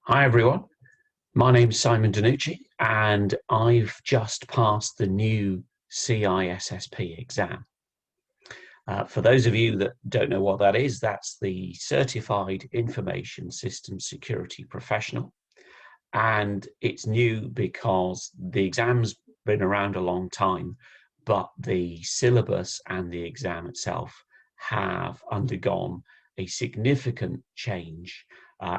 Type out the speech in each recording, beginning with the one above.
Hi everyone, my name's Simon Danucci and I've just passed the new CISSP exam. For those of you that don't know what that is, that's the Certified Information Systems Security Professional. And it's new because the exam's been around a long time, but the syllabus and the exam itself have undergone a significant change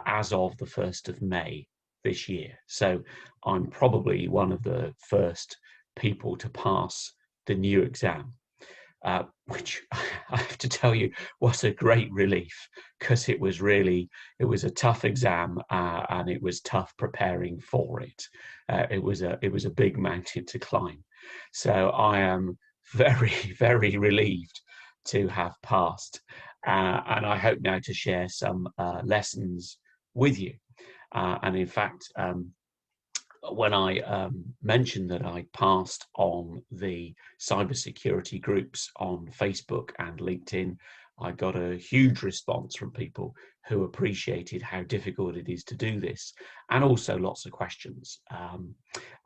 as of the 1st of May this year. So I'm probably one of the first people to pass the new exam, which I have to tell you was a great relief, because it was a tough exam and it was tough preparing for it. It was a big mountain to climb. So I am very, very relieved to have passed. And I hope now to share some lessons with you. And in fact, when I mentioned that I passed on the cybersecurity groups on Facebook and LinkedIn, I got a huge response from people who appreciated how difficult it is to do this, and also lots of questions.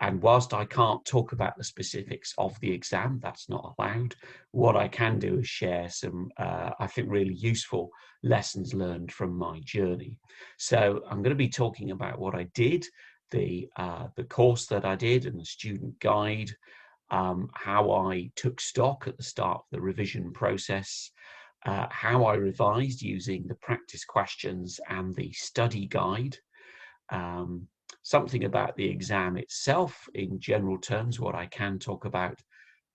And whilst I can't talk about the specifics of the exam, that's not allowed, what I can do is share some, I think, really useful lessons learned from my journey. So I'm going to be talking about what I did, the course that I did and the student guide, how I took stock at the start of the revision process, how I revised using the practice questions and the study guide, something about the exam itself in general terms, what I can talk about,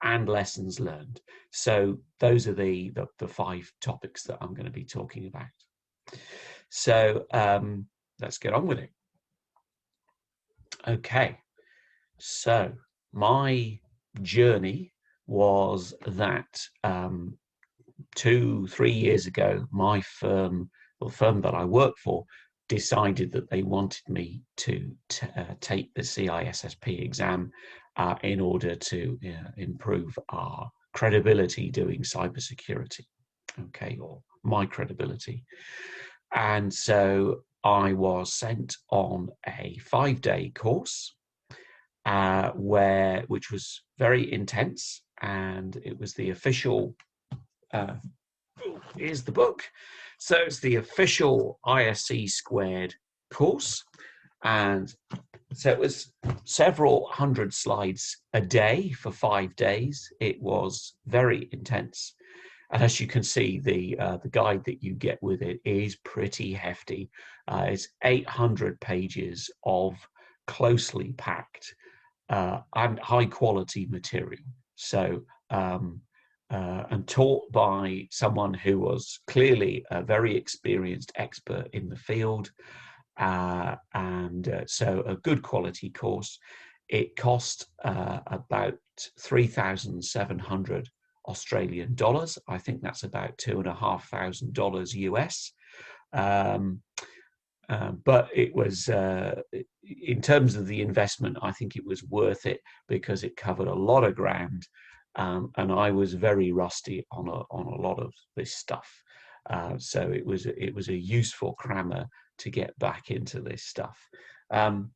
and lessons learned. So those are the 5 topics that I'm going to be talking about. So let's get on with it. Okay, so my journey was that 2-3 years ago, my firm, the firm that I work for, decided that they wanted me to take the CISSP exam in order to improve our credibility doing cybersecurity, okay, or my credibility. And so I was sent on a 5-day course, which was very intense, and it was the official. Here's the book. So it's the official ISC squared course, and so it was several hundred slides a day for 5 days. It was very intense. And as you can see, the guide that you get with it is pretty hefty. It's 800 pages of closely packed and high quality material. So, and taught by someone who was clearly a very experienced expert in the field. So a good quality course. It cost about 3,700 Australian dollars. I think that's about $2,500 US. But it was, in terms of the investment, I think it was worth it because it covered a lot of ground, and I was very rusty on a lot of this stuff. So it was a useful crammer to get back into this stuff. And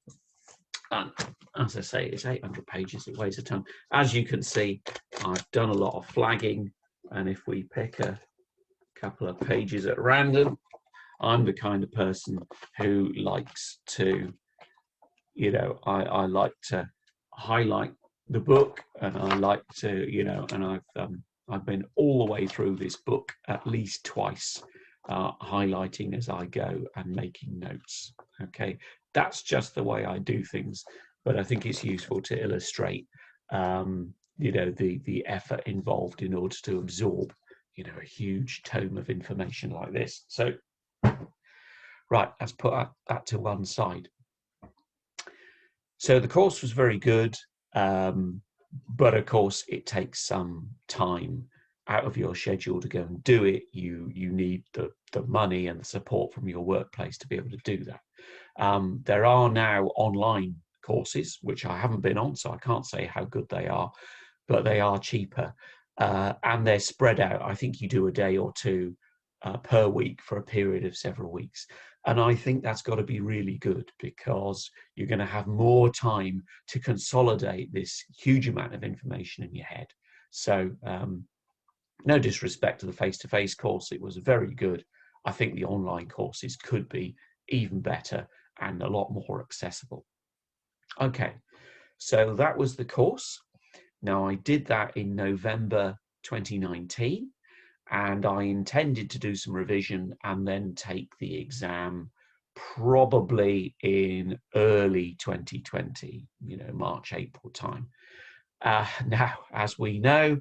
as I say, it's 800 pages, it weighs a ton. As you can see, I've done a lot of flagging, and if we pick a couple of pages at random, I'm the kind of person who likes to, I like to highlight the book, and I like to, and I've been all the way through this book at least twice, highlighting as I go and making notes. Okay, that's just the way I do things, but I think it's useful to illustrate, the effort involved in order to absorb, a huge tome of information like this. So, right, let's put that to one side. So the course was very good, but of course it takes some time out of your schedule to go and do it. You need the money and the support from your workplace to be able to do that. There are now online courses, which I haven't been on, so I can't say how good they are, but they are cheaper, and they're spread out. I think you do a day or two per week for a period of several weeks. And I think that's got to be really good, because you're going to have more time to consolidate this huge amount of information in your head. So no disrespect to the face-to-face course, it was very good. I think the online courses could be even better and a lot more accessible. Okay, so that was the course. Now, I did that in November 2019, and I intended to do some revision and then take the exam probably in early 2020, March, April time. Now, as we know,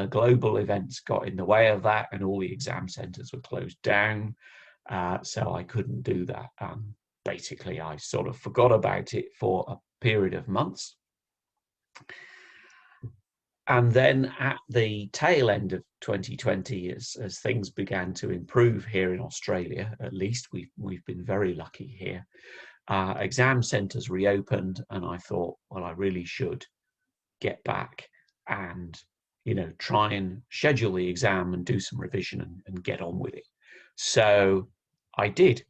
global events got in the way of that, and all the exam centres were closed down, so I couldn't do that. Basically, I sort of forgot about it for a period of months. And then at the tail end of 2020, as things began to improve here in Australia, at least we've been very lucky here, exam centres reopened, and I thought, well, I really should get back and try and schedule the exam and do some revision and get on with it. So I did.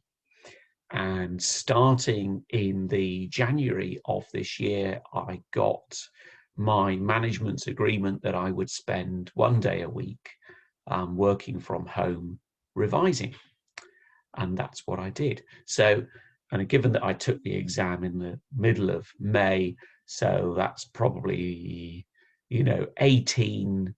And starting in the January of this year, I got my management's agreement that I would spend 1 day a week working from home revising. And that's what I did. So, and given that I took the exam in the middle of May, so that's probably, 18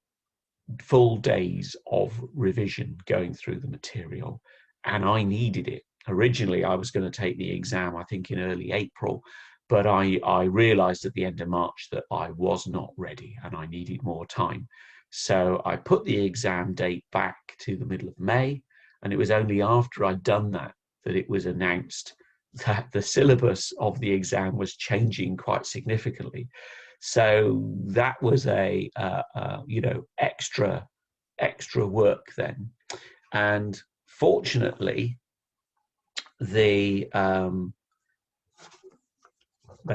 full days of revision going through the material. And I needed it. Originally, I was going to take the exam, I think, in early April, but I realized at the end of March that I was not ready and I needed more time. So I put the exam date back to the middle of May, and it was only after I'd done that it was announced that the syllabus of the exam was changing quite significantly. So that was a extra work then. And fortunately, they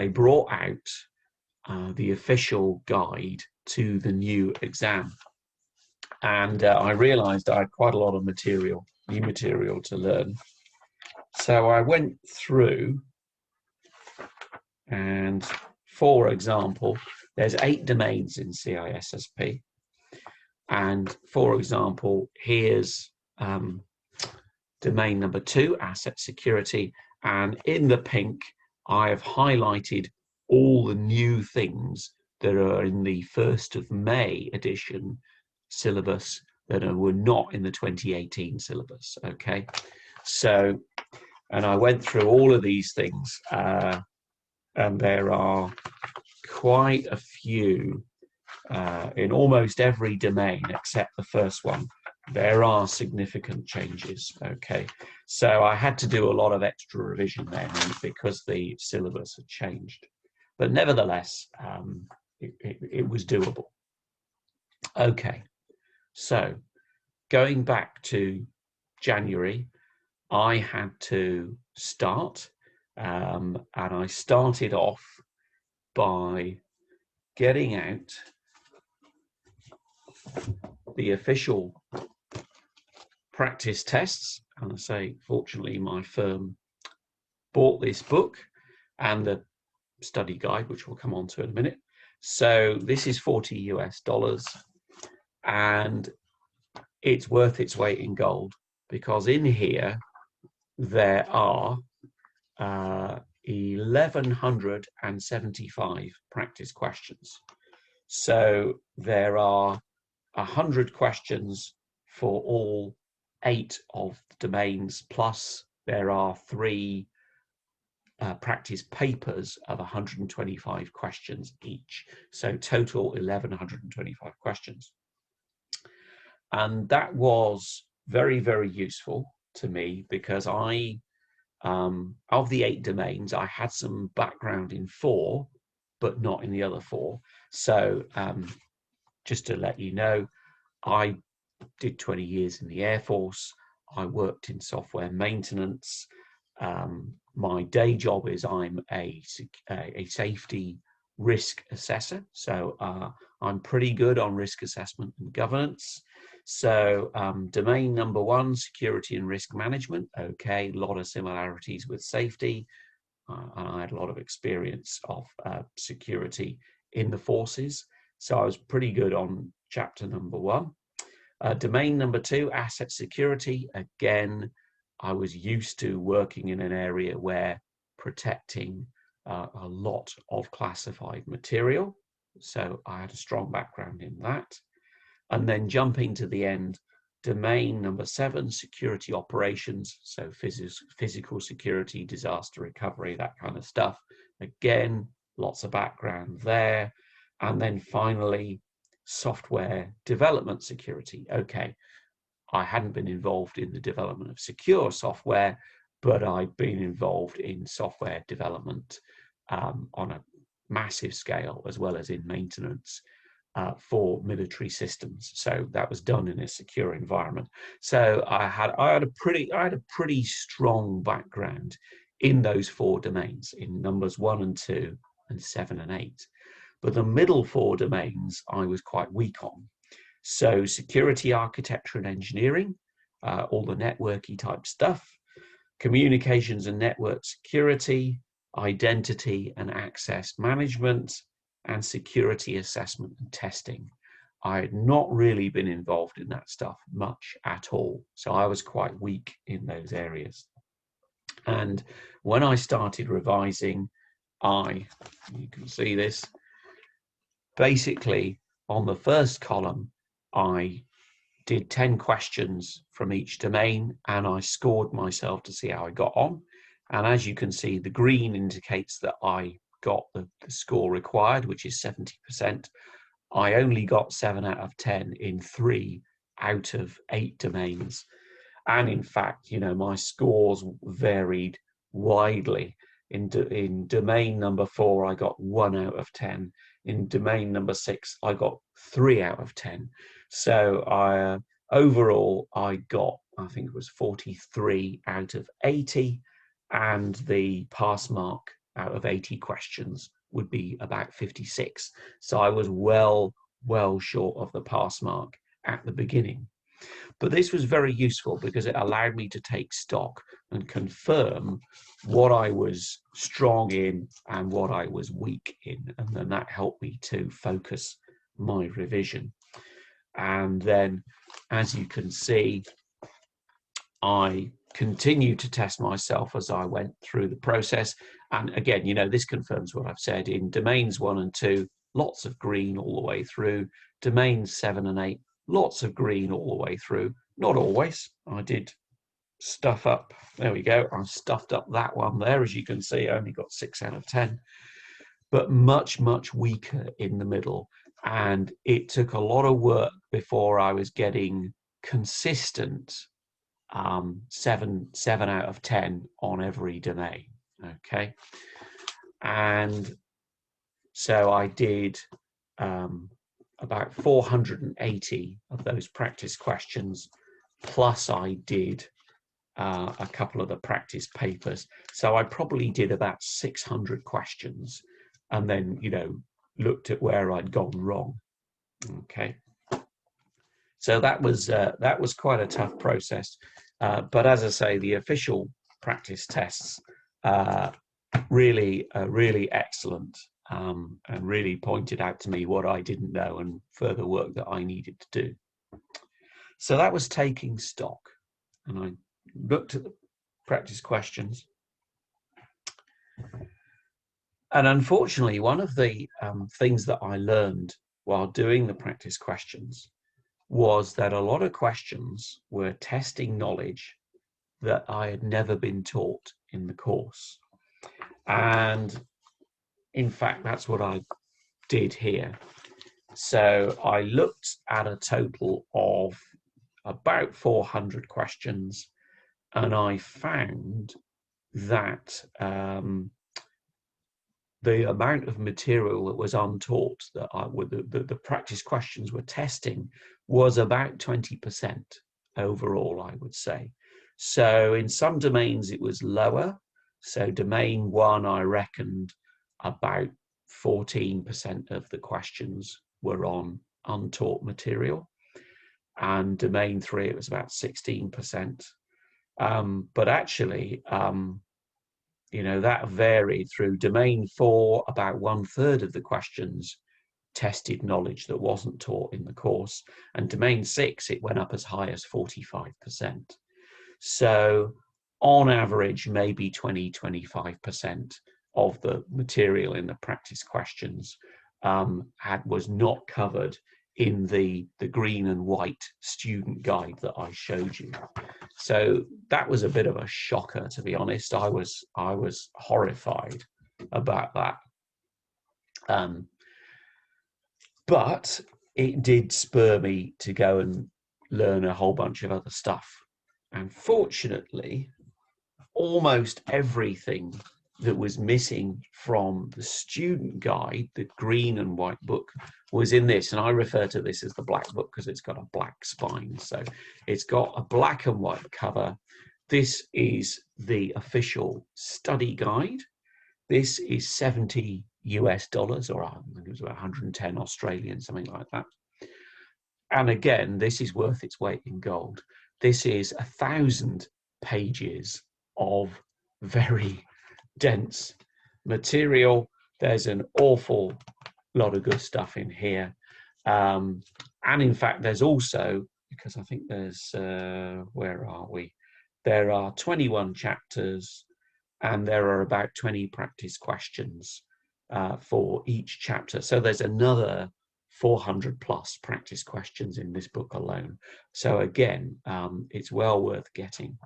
brought out the official guide to the new exam, and I realized I had quite a lot of new material to learn. So I went through, and for example, there's 8 domains in CISSP, and for example, here's domain number 2, asset security, and in the pink I have highlighted all the new things that are in the 1st of May edition syllabus that were not in the 2018 syllabus. Okay, so, and I went through all of these things, and there are quite a few in almost every domain except the first one. There are significant changes. Okay, so I had to do a lot of extra revision then because the syllabus had changed, but nevertheless, it was doable. Okay, so going back to January, I had to start, and I started off by getting out the official practice tests. And I say, fortunately, my firm bought this book and the study guide, which we'll come on to in a minute. So this is $40 US, and it's worth its weight in gold, because in here there are 1,175 practice questions. So there are 100 questions for all 8 of the domains, plus there are 3 practice papers of 125 questions each. So total 1,125 questions. And that was very, very useful to me, because I, of the 8 domains, I had some background in 4, but not in the other 4. So just to let you know, I did 20 years in the Air Force. I worked in software maintenance. My day job is I'm a safety risk assessor. So I'm pretty good on risk assessment and governance. So domain number 1, security and risk management. Okay, a lot of similarities with safety. And I had a lot of experience of security in the forces. So I was pretty good on chapter number 1. Domain number 2, asset security. Again, I was used to working in an area where protecting a lot of classified material. So I had a strong background in that. And then jumping to the end, domain number 7, security operations. So physical security, disaster recovery, that kind of stuff. Again, lots of background there. And then finally, software development security. Okay, I hadn't been involved in the development of secure software, but I've been involved in software development on a massive scale, as well as in maintenance for military systems. So that was done in a secure environment. So I had a pretty strong background in those 4 domains, in numbers 1 and 2 and 7 and 8. But the middle 4 domains I was quite weak on. So security, architecture and engineering, all the networky type stuff, communications and network security, identity and access management, and security assessment and testing. I had not really been involved in that stuff much at all. So I was quite weak in those areas. And when I started revising, you can see this, basically on the first column, I did 10 questions from each domain and I scored myself to see how I got on. And as you can see, the green indicates that I got the score required, which is 70%. I only got 7 out of 10 in 3 out of 8 domains. And in fact, you know, my scores varied widely. In domain number 4, I got 1 out of 10. In domain number 6, I got 3 out of 10. So overall, I got, I think it was 43 out of 80, and the pass mark out of 80 questions would be about 56. So I was well short of the pass mark at the beginning. But this was very useful because it allowed me to take stock and confirm what I was strong in and what I was weak in. And then that helped me to focus my revision. And then, as you can see, I continued to test myself as I went through the process. And again, you know, this confirms what I've said. In domains 1 and 2, lots of green all the way through. Domains 7 and 8, lots of green all the way through. Not always. I did stuff up. There we go. I stuffed up that one there. As you can see, I only got 6 out of 10. But much weaker in the middle. And it took a lot of work before I was getting consistent 7 out of 10 on every domain. Okay. And so I did about 480 of those practice questions, plus I did a couple of the practice papers. So I probably did about 600 questions and then, you know, looked at where I'd gone wrong. Okay. So that was quite a tough process. But as I say, the official practice tests really excellent, and really pointed out to me what I didn't know and further work that I needed to do. So that was taking stock, and I looked at the practice questions. And unfortunately, one of the things that I learned while doing the practice questions was that a lot of questions were testing knowledge that I had never been taught in the course. And in fact, that's what I did here. So I looked at a total of about 400 questions, and I found that the amount of material that was untaught that the practice questions were testing was about 20% overall, I would say. So in some domains it was lower. So domain 1, I reckoned about 14% of the questions were on untaught material. and domain 3 it was about 16%. But actually, you know, that varied through domain 4. About 1/3 of the questions tested knowledge that wasn't taught in the course, and domain 6 it went up as high as 45%. So on average, maybe 20–25% of the material in the practice questions was not covered in the green and white student guide that I showed you. So that was a bit of a shocker, to be honest. I was horrified about that. But it did spur me to go and learn a whole bunch of other stuff. And fortunately, almost everything that was missing from the student guide, the green and white book, was in this. And I refer to this as the black book because it's got a black spine. So it's got a black and white cover. This is the official study guide. This is $70 US, or I think it was about 110 Australian, something like that. And again, this is worth its weight in gold. This is 1,000 pages of very dense material. There's an awful lot of good stuff in here. And in fact, there's also, because I think there's, where are we? There are 21 chapters and there are about 20 practice questions for each chapter. So there's another 400 plus practice questions in this book alone. So again, it's well worth getting.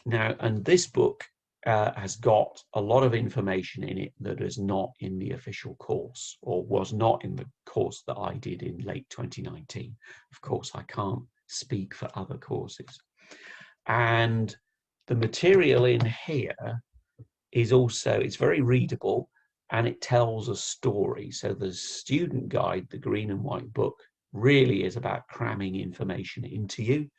Now, and this book has got a lot of information in it that is not in the official course, or was not in the course that I did in late 2019. Of course, I can't speak for other courses. And the material in here is also, it's very readable and it tells a story. So the student guide, the green and white book, really is about cramming information into you.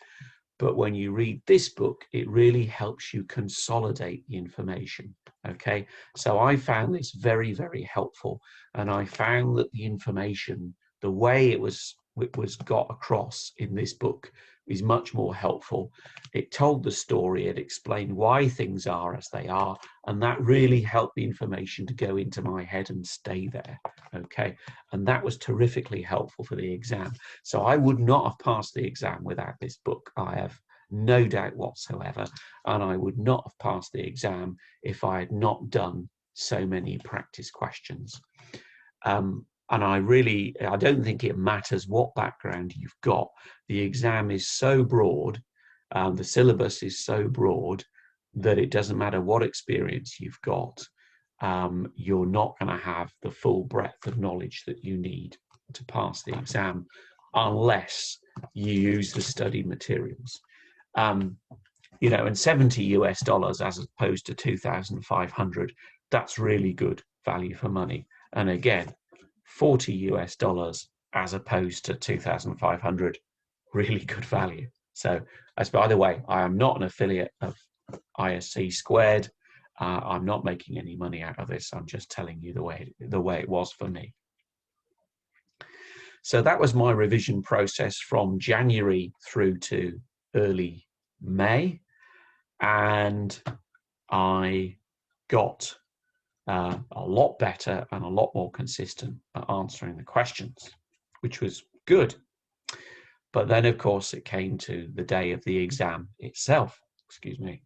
But when you read this book, it really helps you consolidate the information. Okay, so I found this very, very helpful. And I found that the information, the way it was got across in this book, is much more helpful. It told the story, it explained why things are as they are, and that really helped the information to go into my head and stay there. Okay, and that was terrifically helpful for the exam. So I would not have passed the exam without this book. I have no doubt whatsoever, and I would not have passed the exam if I had not done so many practice questions. And I don't think it matters what background you've got. The exam is so broad, the syllabus is so broad that it doesn't matter what experience you've got. You're not going to have the full breadth of knowledge that you need to pass the exam unless you use the study materials. You know, and $70 US as opposed to 2,500, that's really good value for money. And again, $40 US as opposed to 2,500, really good value. So, as by the way, I am not an affiliate of CISSP. I'm not making any money out of this. I'm just telling you the way it was for me. So that was my revision process from January through to early May, and I got a lot better and a lot more consistent at answering the questions, which was good. But then, of course, it came to the day of the exam itself. Excuse me.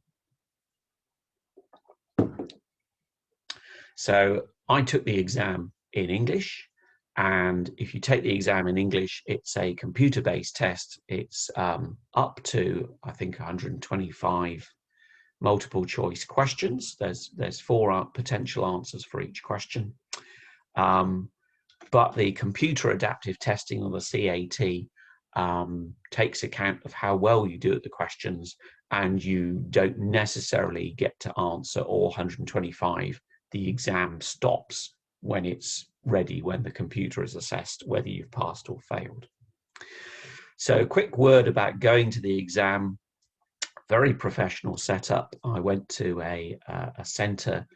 So I took the exam in English, and if you take the exam in English, it's a computer-based test. It's up to, I think, 125 multiple choice questions. There's 4 potential answers for each question. But the computer adaptive testing, or the CAT, takes account of how well you do at the questions, and you don't necessarily get to answer all 125. The exam stops when it's ready, when the computer has assessed whether you've passed or failed. So, quick word about going to the exam. Very professional setup. I went to a centre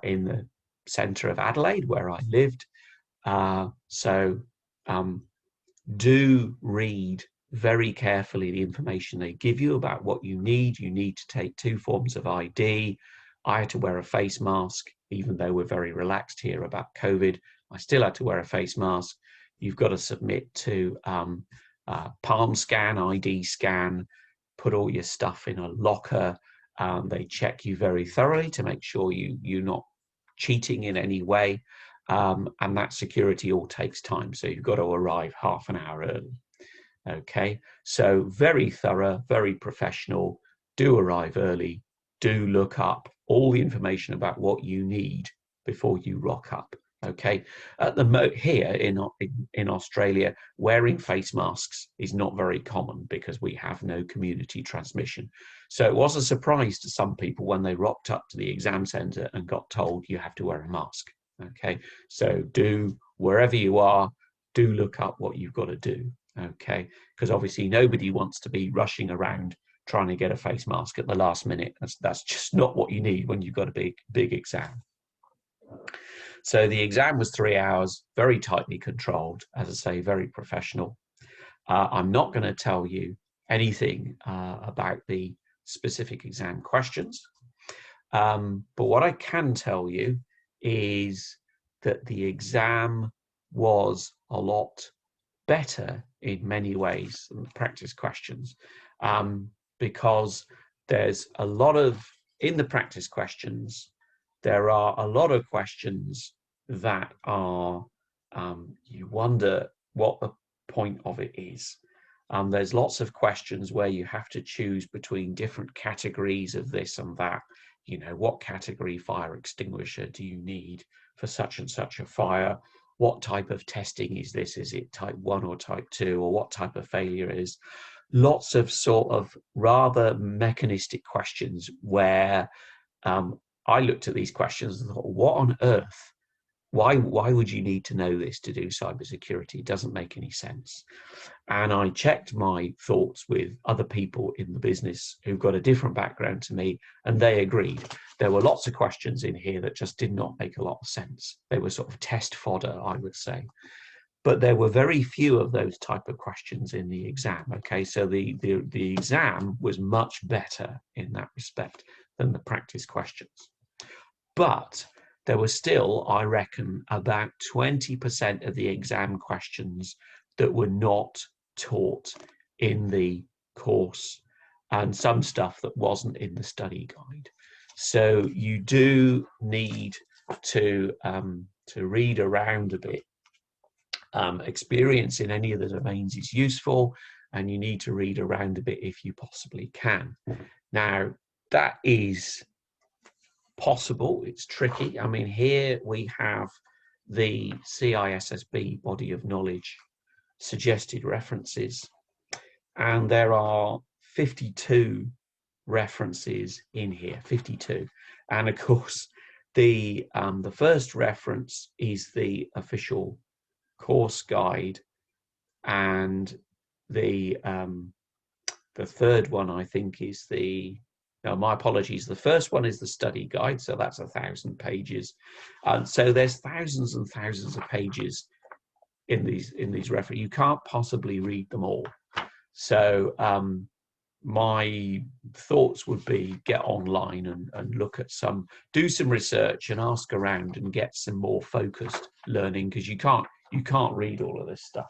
in the centre of Adelaide where I lived. So do read very carefully the information they give you about what you need. You need to take 2 forms of ID. I had to wear a face mask, even though we're very relaxed here about COVID. I still had to wear a face mask. You've got to submit to palm scan, ID scan, put all your stuff in a locker. They check you very thoroughly to make sure you're not cheating in any way. And that security all takes time. So you've got to arrive half an hour early. Okay, so very thorough, very professional. Do arrive early. Do look up all the information about what you need before you rock up. Okay, at the here in Australia, wearing face masks is not very common because we have no community transmission. So it was a surprise to some people when they rocked up to the exam centre and got told you have to wear a mask. Okay, so do, wherever you are, do look up what you've got to do. Okay, because obviously nobody wants to be rushing around trying to get a face mask at the last minute. That's just not what you need when you've got a big exam. So the exam was 3 hours, very tightly controlled, as I say, very professional. I'm not going to tell you anything about the specific exam questions, but what I can tell you is that the exam was a lot better in many ways than the practice questions, because there's a lot of, in the practice questions, there are a lot of questions that are, you wonder what the point of it is. There's lots of questions where you have to choose between different categories of this and that. You know, what category fire extinguisher do you need for such and such a fire? What type of testing is this? Is it type 1 or type 2? Or what type of failure is? Lots of sort of rather mechanistic questions where I looked at these questions and thought, what on earth? Why would you need to know this to do cybersecurity? It doesn't make any sense. And I checked my thoughts with other people in the business who've got a different background to me, and they agreed. There were lots of questions in here that just did not make a lot of sense. They were sort of test fodder, I would say. But there were very few of those type of questions in the exam. Okay, so the exam was much better in that respect than the practice questions. But there were still, I reckon, about 20% of the exam questions that were not taught in the course, and some stuff that wasn't in the study guide. So you do need to read around a bit. Experience in any of the domains is useful, and you need to read around a bit if you possibly can. Now, that is possible. It's tricky. I mean, here we have the CISSP body of knowledge suggested references, and there are 52 references in here, 52. And of course, the first reference is the official course guide, and the third one, I think, is the, no, my apologies, the first one is the study guide, so that's 1,000 pages. So there's thousands and thousands of pages in these references. You can't possibly read them all. So my thoughts would be get online and look at some, do some research and ask around and get some more focused learning, because you can't read all of this stuff.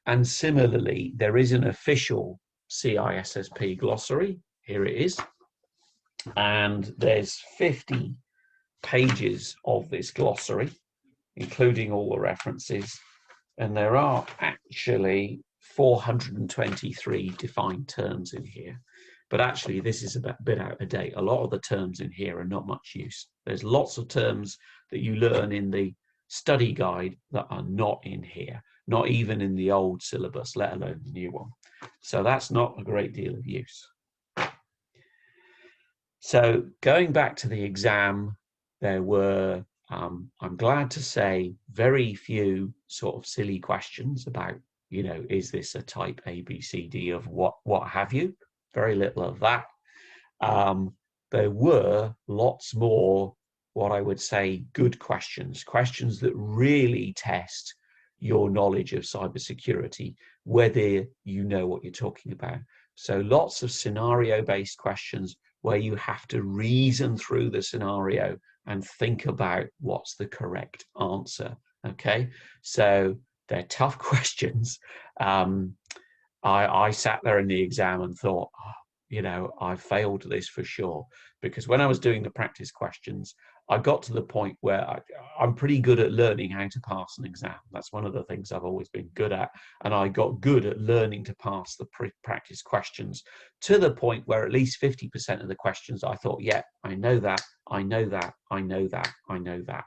And similarly, there is an official CISSP glossary. Here it is. And there's 50 pages of this glossary, including all the references. And there are actually 423 defined terms in here. But actually, this is a bit out of date. A lot of the terms in here are not much use. There's lots of terms that you learn in the study guide that are not in here, not even in the old syllabus, let alone the new one. So that's not a great deal of use. So going back to the exam, there were, I'm glad to say, very few sort of silly questions about, you know, is this a type A, B, C, D of what have you? Very little of that. There were lots more, what I would say, good questions, questions that really test your knowledge of cybersecurity, whether you know what you're talking about. So lots of scenario-based questions where you have to reason through the scenario and think about what's the correct answer. Okay, so they're tough questions. I sat there in the exam and thought, oh, you know, I failed this for sure, because when I was doing the practice questions, I got to the point where I'm pretty good at learning how to pass an exam. That's one of the things I've always been good at. And I got good at learning to pass the practice questions to the point where at least 50% of the questions I thought, yeah, I know that, I know that, I know that, I know that.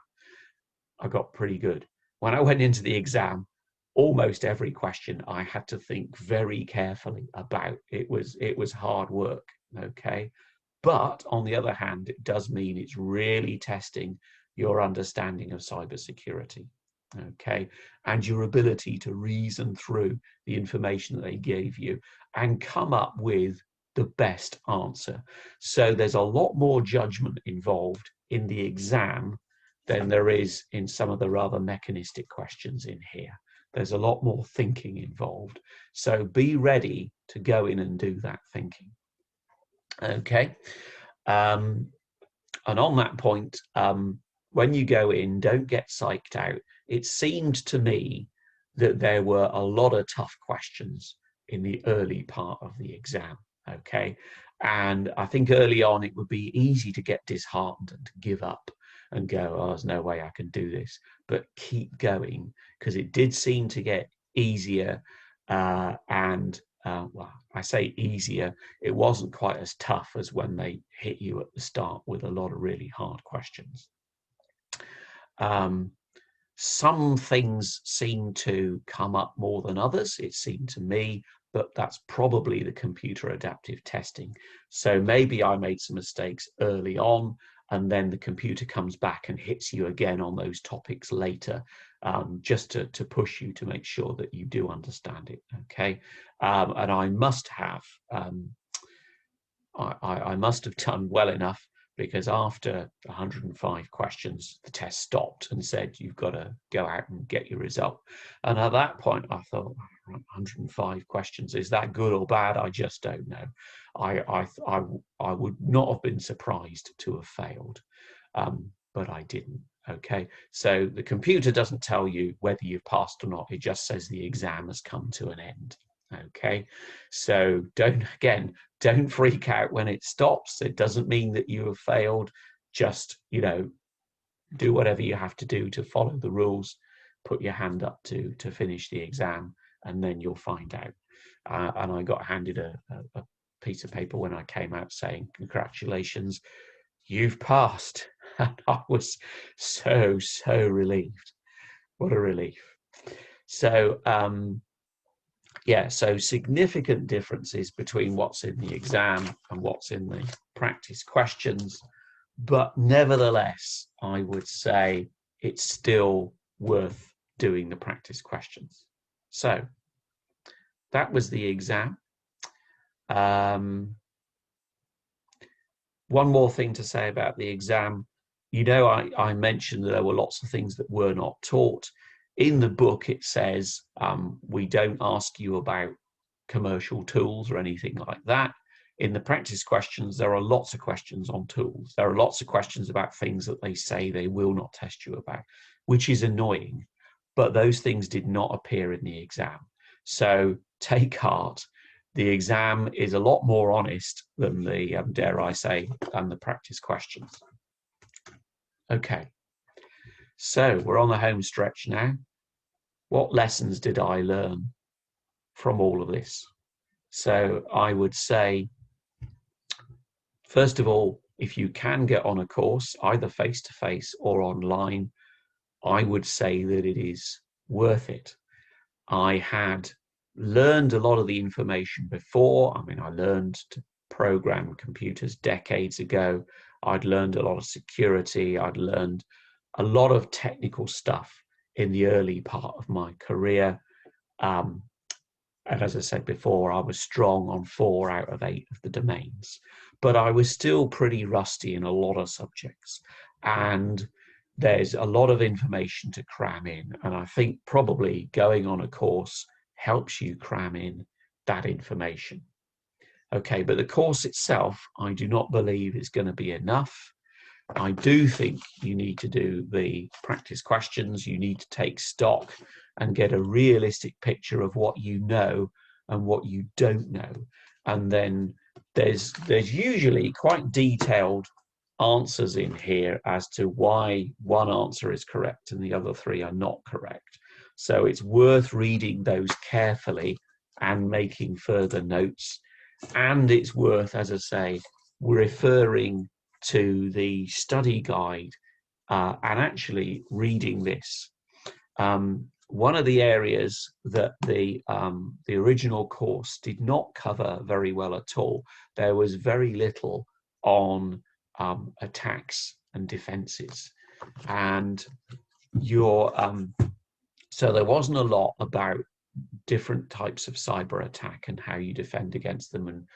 I got pretty good. When I went into the exam, almost every question I had to think very carefully about. It was hard work, okay? But on the other hand, it does mean it's really testing your understanding of cybersecurity, okay? And your ability to reason through the information that they gave you and come up with the best answer. So there's a lot more judgment involved in the exam than there is in some of the rather mechanistic questions in here. There's a lot more thinking involved. So be ready to go in and do that thinking. Okay. And on that point, when you go in, don't get psyched out. It seemed to me that there were a lot of tough questions in the early part of the exam. Okay. And I think early on, it would be easy to get disheartened and to give up and go, oh, there's no way I can do this. But keep going, because it did seem to get easier. Well, I say easier, it wasn't quite as tough as when they hit you at the start with a lot of really hard questions. Some things seem to come up more than others, it seemed to me, but that's probably the computer adaptive testing. So maybe I made some mistakes early on, and then the computer comes back and hits you again on those topics later, just to push you to make sure that you do understand it, okay? And I must have, I must have done well enough, because after 105 questions, the test stopped and said, you've got to go out and get your result. And at that point, I thought, 105 questions, is that good or bad? I just don't know. I would not have been surprised to have failed, but I didn't. Okay, so the computer doesn't tell you whether you've passed or not. It just says the exam has come to an end. Okay, so don't freak out when it stops. It doesn't mean that you have failed. Just, you know, do whatever you have to do to follow the rules, put your hand up to finish the exam, and then you'll find out. And I got handed a piece of paper when I came out saying, congratulations, you've passed. And I was so relieved. What a relief. So yeah, so significant differences between what's in the exam and what's in the practice questions, but nevertheless, I would say it's still worth doing the practice questions. So that was the exam. One more thing to say about the exam. You know, I mentioned that there were lots of things that were not taught. In the book, it says we don't ask you about commercial tools or anything like that. In the practice questions, there are lots of questions on tools. There are lots of questions about things that they say they will not test you about, which is annoying. But those things did not appear in the exam. So take heart. The exam is a lot more honest than the, dare I say, than the practice questions. Okay, so we're on the home stretch now. What lessons did I learn from all of this? So I would say, first of all, if you can get on a course, either face-to-face or online, I would say that it is worth it. I had learned a lot of the information before. I mean, I learned to program computers decades ago. I'd learned a lot of security. I'd learned a lot of technical stuff in the early part of my career. And as I said before, I was strong on 4 out of 8 of the domains, but I was still pretty rusty in a lot of subjects. And there's a lot of information to cram in, and I think probably going on a course helps you cram in that information. Okay, but the course itself, I do not believe is going to be enough. I do think you need to do the practice questions. You need to take stock and get a realistic picture of what you know and what you don't know. And then there's usually quite detailed answers in here as to why one answer is correct and the other three are not correct. So it's worth reading those carefully and making further notes. And it's worth, as I say, referring to the study guide and actually reading this. One of the areas that the original course did not cover very well at all, there was very little on attacks and defenses, and so there wasn't a lot about different types of cyber attack and how you defend against them, and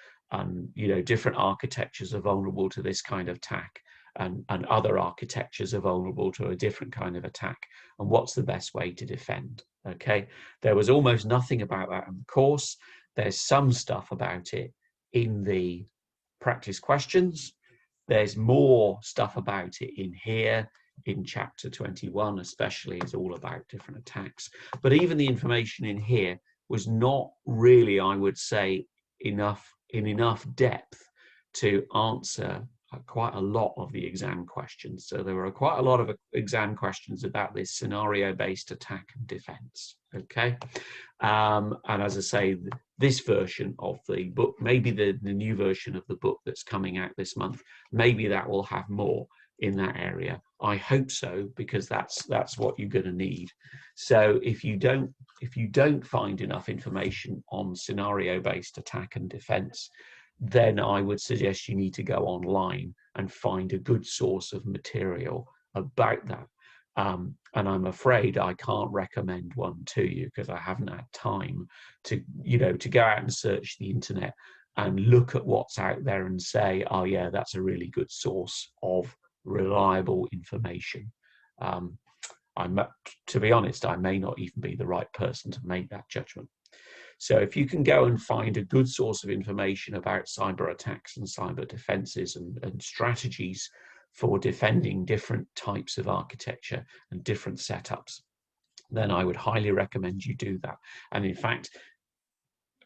you know, different architectures are vulnerable to this kind of attack, and other architectures are vulnerable to a different kind of attack, and what's the best way to defend. Okay, there was almost nothing about that in the course. There's some stuff about it in the practice questions. There's more stuff about it in here. In chapter 21 especially is all about different attacks, but even the information in here was not really, I would say, in enough depth to answer quite a lot of the exam questions. So there were quite a lot of exam questions about this scenario-based attack and defense. Okay, and as I say, this version of the book, maybe the new version of the book that's coming out this month, maybe that will have more in that area. I hope so, because that's what you're going to need. So if you don't find enough information on scenario-based attack and defense, then I would suggest you need to go online and find a good source of material about that. And I'm afraid I can't recommend one to you because I haven't had time to go out and search the internet and look at what's out there and say, oh yeah, that's a really good source of reliable information. To be honest, I may not even be the right person to make that judgment. So if you can go and find a good source of information about cyber attacks and cyber defenses and strategies for defending different types of architecture and different setups, then I would highly recommend you do that. And in fact,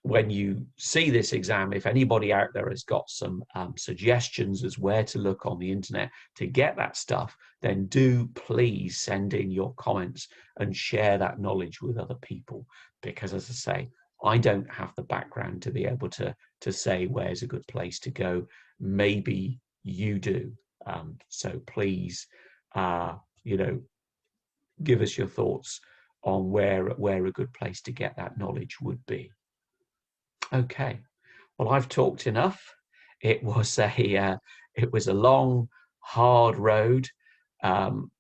when you see this exam, if anybody out there has got some suggestions as where to look on the internet to get that stuff, then do please send in your comments and share that knowledge with other people. Because as I say, I don't have the background to be able to say where's a good place to go. Maybe you do. So please, give us your thoughts on where a good place to get that knowledge would be. Okay, well, I've talked enough. It was a long, hard road. I'm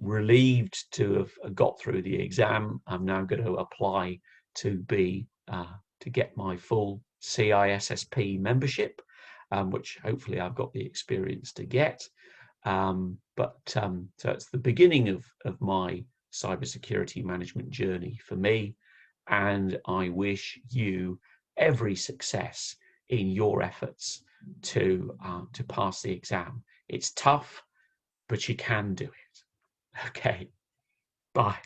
relieved to have got through the exam. I'm now going to apply to get my full CISSP membership, which hopefully I've got the experience to get. So it's the beginning of my cybersecurity management journey for me, and I wish you every success in your efforts to pass the exam. It's tough, but you can do it. Okay, bye.